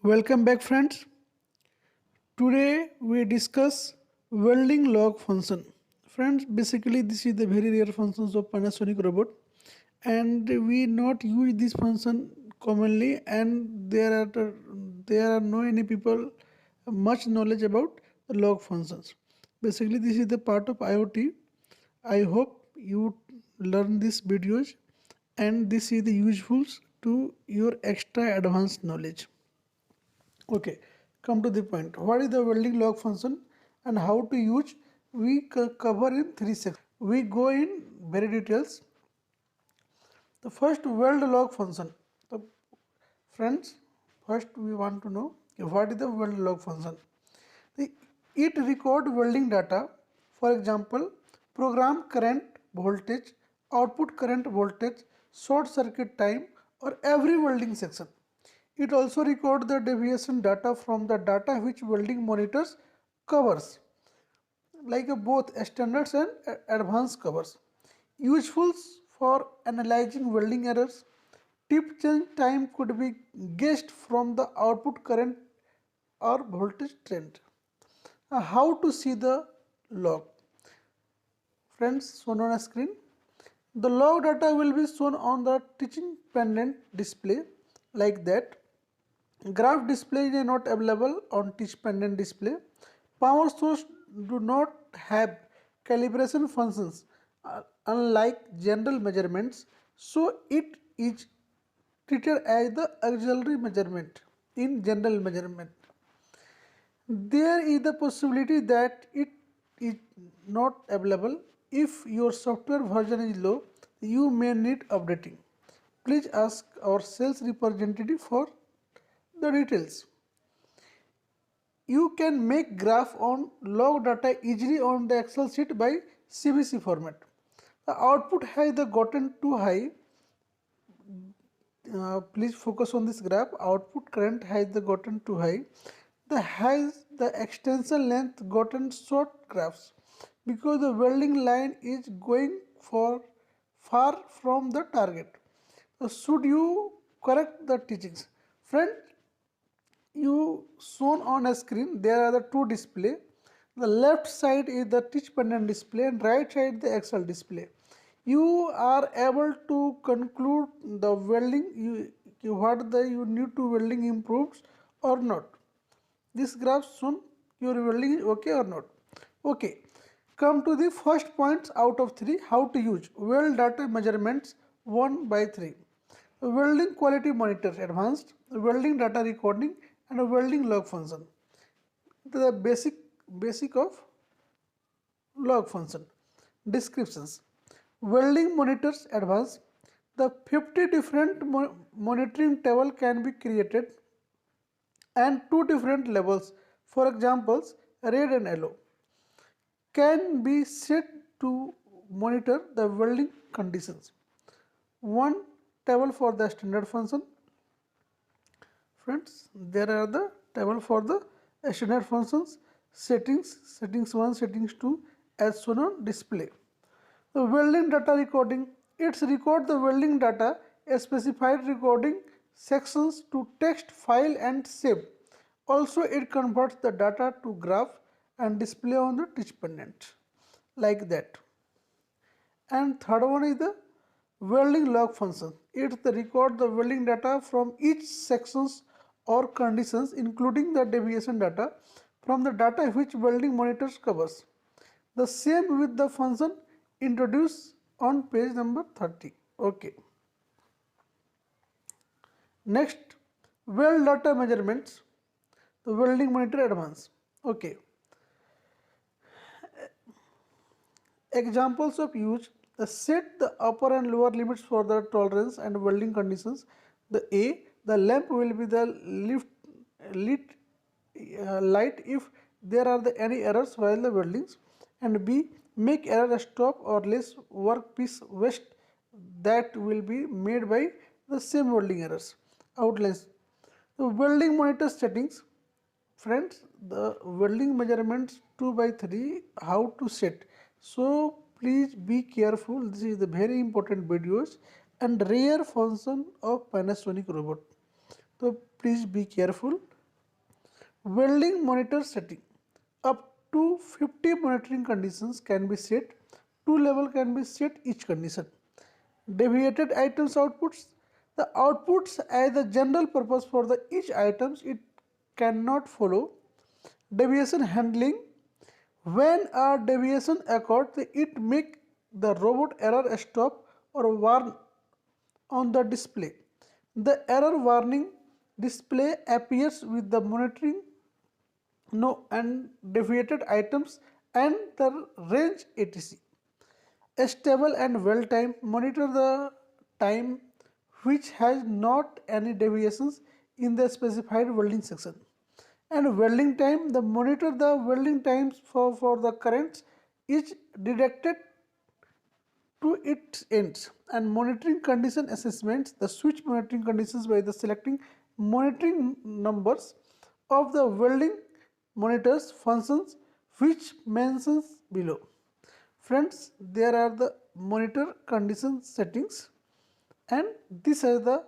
Welcome back, friends. Today we discuss welding log function. Friends, basically this is the very rare functions of Panasonic robot, and we not use this function commonly, and there are no any people much knowledge about the log functions. Basically, this is the part of IoT. I hope you learn these videos, and this is the useful to your extra advanced knowledge. Okay, come to the point. What is the welding log function and how to use? We cover in three sections. We go in very details. The first weld log function. So, friends, first we want to know what is the weld log function. It record welding data. For example, program current voltage, output current voltage, short circuit time, or every welding section. It also records the deviation data from the data which welding monitors covers, like both standards and advanced covers. Useful for analyzing welding errors. Tip change time could be guessed from the output current or voltage trend. How to see the log? Friends, shown on a screen. The log data will be shown on the teaching pendant display like that. Graph display is not available on teach pendant display. Power source do not have calibration functions unlike general measurements, so it is treated as the auxiliary measurement in general measurement. There is the possibility that it is not available. If your software version is low, you may need updating. Please ask our sales representative for the details. You can make graph on log data easily on the Excel sheet by CBC format. The output has gotten too high. Please focus on this graph. Output current has gotten too high. The extension length gotten short graphs because the welding line is going for far from the target. So should you correct the teachings? Friend, you shown on a screen, there are the two display. The left side is the teach pendant display and right side the Excel display. You are able to conclude the welding, you need to welding improves or not. This graph shown your welding is okay or not. Okay, come to the first points out of 3. How to use weld data measurements 1 by 3. Welding quality monitors advanced, welding data recording, and a welding log function. The basic of log function. Descriptions. Welding monitors advanced. The 50 different monitoring table can be created and 2 different levels, for examples red and yellow, can be set to monitor the welding conditions. One table for the standard function. Friends, there are the table for the standard functions, settings 1, settings 2 as shown on display. The welding data recording, it's record the welding data, a specified recording sections to text file and save. Also it converts the data to graph and display on the teach pendant like that. And third one is the welding log function. It's the record the welding data from each sections or conditions including the deviation data from the data which welding monitors covers. The same with the function introduced on page number 30. Okay. Next, weld data measurements. The welding monitor advanced. Okay. Examples of use: set the upper and lower limits for the tolerance and welding conditions. The lamp will be the lit light if there are any errors while the weldings, and B, make error stop or less workpiece waste that will be made by the same welding errors. Outlines. The welding monitor settings. Friends, the welding measurements 2 by 3 how to set. So please be careful. This is the very important videos and rare function of Panasonic robot. So please be careful. Welding monitor setting. Up to 50 monitoring conditions can be set. Two level can be set each condition. Deviated items outputs. The outputs as the general purpose for the each items it cannot follow. Deviation handling. When a deviation occurs, it make the robot error stop or warn on the display. The error warning display appears with the monitoring no and deviated items and the range etc. A stable and well time. Monitor the time which has not any deviations in the specified welding section. And welding time, the monitor the welding times for the currents is directed to its ends. And monitoring condition assessments, the switch monitoring conditions by the selecting monitoring numbers of the welding monitors functions which mentions below. Friends, there are the monitor condition settings, and these are the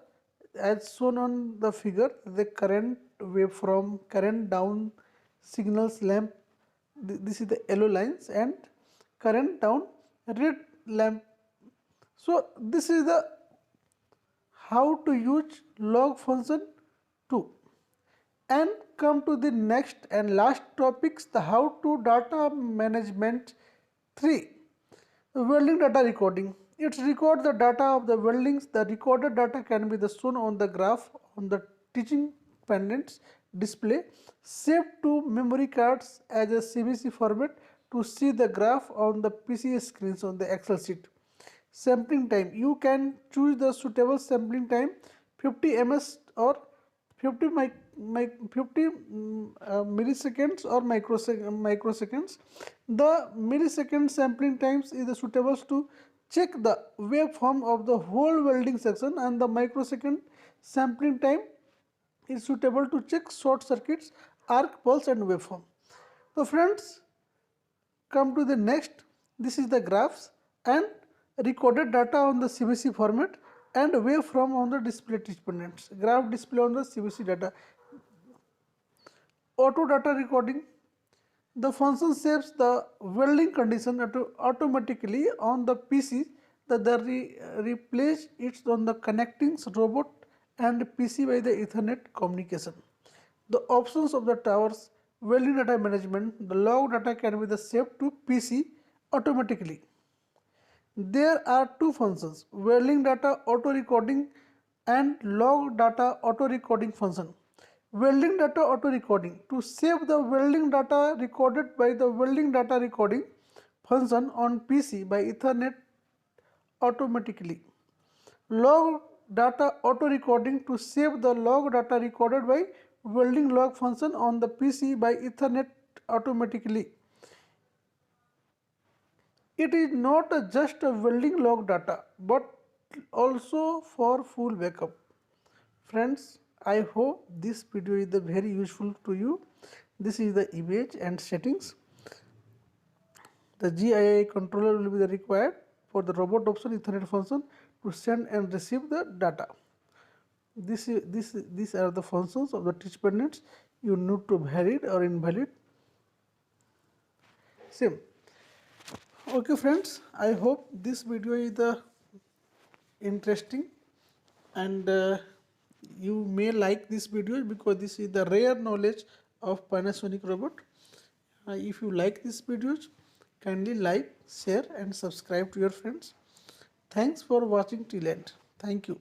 as shown on the figure, the current waveform, current down signals lamp, this is the yellow lines, and current down red lamp. So this is the how to use log function 2. And come to the next and last topics, the how to data management 3. Welding data recording. It records the data of the weldings. The recorded data can be shown on the graph on the teaching pendants display, saved to memory cards as a CBC format to see the graph on the PCA screens on the Excel sheet. Sampling time. You can choose the suitable sampling time 50 ms or 50 milliseconds or microseconds. The millisecond sampling times is suitable to check the waveform of the whole welding section, and the microsecond sampling time is suitable to check short circuits, arc, pulse and waveform. So friends, come to the next. This is the graphs and recorded data on the CBC format and waveform on the display pendants. Graph display on the CBC data. Auto data recording. The function saves the welding condition automatically on the PC. Replace it on the connecting robot and PC by the Ethernet communication. The options of the towers, welding data management, the log data can be saved to PC automatically. There are two functions, welding data auto recording and log data auto recording function. Welding data auto recording, to save the welding data recorded by the welding data recording function on PC by Ethernet automatically. Log data auto recording, to save the log data recorded by welding log function on the PC by Ethernet automatically. It is not just a welding log data but also for full backup. Friends, I hope this video is very useful to you. This is the image and settings. The GII controller will be required for the robot option Ethernet function to send and receive the data. These are the functions of the teach pendants. You need to valid or invalid. Same. Okay friends, I hope this video is interesting, and you may like this video because this is the rare knowledge of Panasonic robot. If you like these videos, kindly like, share and subscribe to your friends. Thanks for watching till end. Thank you.